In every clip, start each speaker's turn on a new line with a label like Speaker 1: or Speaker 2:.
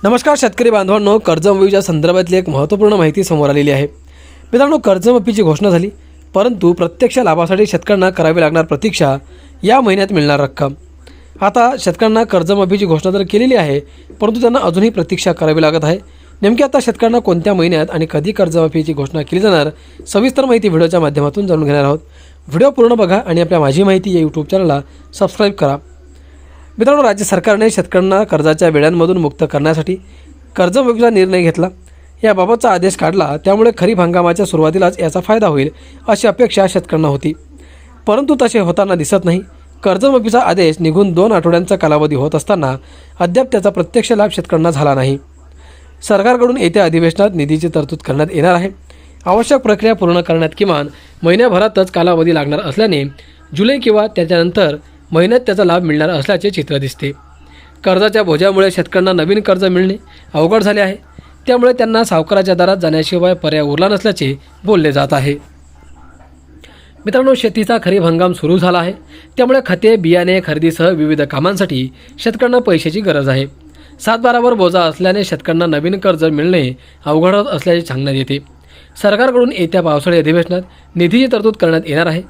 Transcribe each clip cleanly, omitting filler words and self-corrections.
Speaker 1: नमस्कार शेतकरी बांधवांनो, कर्जमाफीच्या संदर्भातली एक महत्त्वपूर्ण माहिती समोर आलेली आहे। मित्रांनो, कर्जमाफीची घोषणा झाली, परंतु प्रत्यक्ष लाभासाठी शेतकऱ्यांना करावी लागणार प्रतीक्षा या महिन्यात मिळणार रक्कम। आता शेतकऱ्यांना कर्जमाफीची घोषणा तर केलेली आहे, परंतु त्यांना अजूनही प्रतीक्षा करावी लागत आहे। नेमकी आता शेतकऱ्यांना कोणत्या महिन्यात आणि कधी कर्जमाफीची घोषणा केली जाणार, सविस्तर माहिती व्हिडिओच्या माध्यमातून जाणून घेणार आहोत। व्हिडिओ पूर्ण बघा आणि आपल्या माझी माहिती या यूट्यूब चॅनलला सबस्क्राईब करा। मित्रांनो, राज्य सरकारने शेतकऱ्यांना कर्जाच्या वेळांमधून मुक्त करण्यासाठी कर्जमाफीचा निर्णय घेतला। याबाबतचा आदेश काढला, त्यामुळे खरीप हंगामाच्या सुरुवातीलाच याचा फायदा होईल अशी अपेक्षा शेतकऱ्यांना होती, परंतु तसे होताना दिसत नाही। कर्जमाफीचा आदेश निघून 2 आठवड्यांचा कालावधी होत असताना अद्याप त्याचा प्रत्यक्ष लाभ शेतकऱ्यांना झाला नाही। सरकारकडून येत्या अधिवेशनात निधीची तरतूद करण्यात येणार आहे। आवश्यक प्रक्रिया पूर्ण करण्यात किमान महिन्याभरातच कालावधी लागणार असल्याने जुलै किंवा त्याच्यानंतर महिन्यात त्याचा लाभ मिळणार असल्याचे चित्र दिसते। कर्जाच्या बोजामुळे शेतकऱ्यांना नवीन कर्ज मिळणे अवघड झाले आहे, त्यामुळे त्यांना सावकाराच्या दारात जाण्याशिवाय पर्याय उरला नसल्याचे बोलले जात आहे। मित्रांनो, शेतीचा खरीप हंगाम सुरू झाला आहे, त्यामुळे खते, बियाणे खरेदीसह विविध कामांसाठी शेतकऱ्यांना पैशाची गरज आहे। 7/12वर बोजा असल्याने शेतकऱ्यांना नवीन कर्ज मिळणे अवघड असल्याचे सांगण्यात येते। सरकारकडून येत्या पावसाळी अधिवेशनात निधीची तरतूद करण्यात येणार आहे।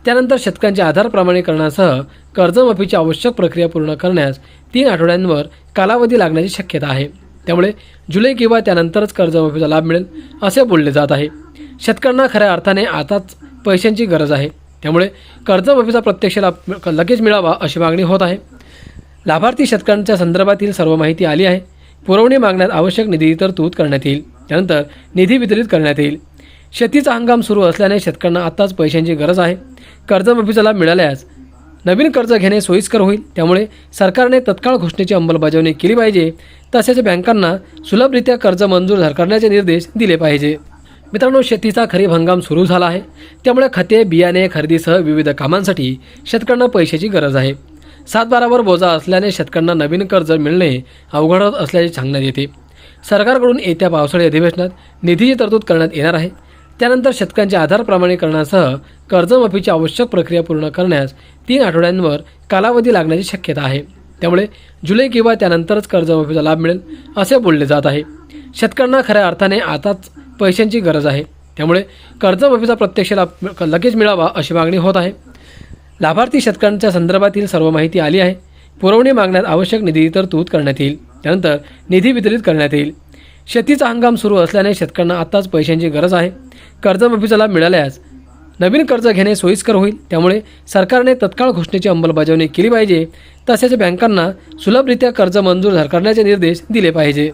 Speaker 1: त्यानंतर शेतकऱ्यांचे आधार प्रमाणीकरणासह कर्जमाफीची आवश्यक प्रक्रिया पूर्ण करण्यास 3 आठवड्यांवर कालावधी लागण्याची शक्यता आहे। त्यामुळे जुलै किंवा त्यानंतरच कर्जमाफीचा लाभ मिळेल असे बोलले जात आहे। शेतकऱ्यांना खऱ्या अर्थाने आताच पैशांची गरज आहे, त्यामुळे कर्जमाफीचा प्रत्यक्ष लाभ लगेच मिळावा अशी मागणी होत आहे। लाभार्थी शेतकऱ्यांच्या संदर्भातील सर्व माहिती आली आहे। पुरवणी मागण्यात आवश्यक निधी तरतूद करण्यात येईल, त्यानंतर निधी वितरित करण्यात येईल। शेतीचा हंगाम सुरू असल्याने शेतकऱ्यांना आताच पैशांची गरज आहे। कर्जमाफीचा लाभ मिळाल्यास नवीन कर्ज घेणे सोयीस्कर होईल, त्यामुळे सरकारने तत्काळ घोषणेची अंमलबजावणी केली पाहिजे। तसेच बँकांना सुलभरित्या कर्ज मंजूर करण्याचे निर्देश दिले पाहिजे। मित्रांनो, शेतीचा खरीप हंगाम सुरू झाला आहे, त्यामुळे खते, बियाणे खरेदीसह विविध कामांसाठी शेतकऱ्यांना पैशाची गरज आहे। 7/12वर बोजा असल्याने शेतकऱ्यांना नवीन कर्ज मिळणे अवघड असल्याचे सांगण्यात येते। सरकारकडून येत्या पावसाळी अधिवेशनात निधीची तरतूद करण्यात येणार आहे। त्यानंतर शेतकऱ्यांचे आधार प्रमाणीकरणासह कर्जमाफीची आवश्यक प्रक्रिया पूर्ण करण्यास 3 आठवड्यांवर कालावधी लागण्याची शक्यता आहे। त्यामुळे जुलै किंवा त्यानंतरच कर्जमाफीचा लाभ मिळेल असे बोलले जात आहे। शेतकऱ्यांना खऱ्या अर्थाने आताच पैशांची गरज आहे, त्यामुळे कर्जमाफीचा प्रत्यक्ष लाभ लगेच मिळावा अशी मागणी होत आहे। लाभार्थी शेतकऱ्यांच्या संदर्भातील सर्व माहिती आली आहे। पुरवणी मागण्यात आवश्यक निधी तरतूद करण्यात येईल, त्यानंतर निधी वितरित करण्यात येईल। शेतीचा हंगाम सुरू असल्याने शेतकऱ्यांना आताच पैशांची गरज आहे। कर्जमाफीचा लाभ मिळाल्यास नवीन कर्ज घेणे सोयीस्कर होईल, त्यामुळे सरकारने तत्काळ घोषणेची अंमलबजावणी केली पाहिजे। तसेच बँकांना सुलभरित्या कर्ज मंजूर करण्याचे निर्देश दिले पाहिजे।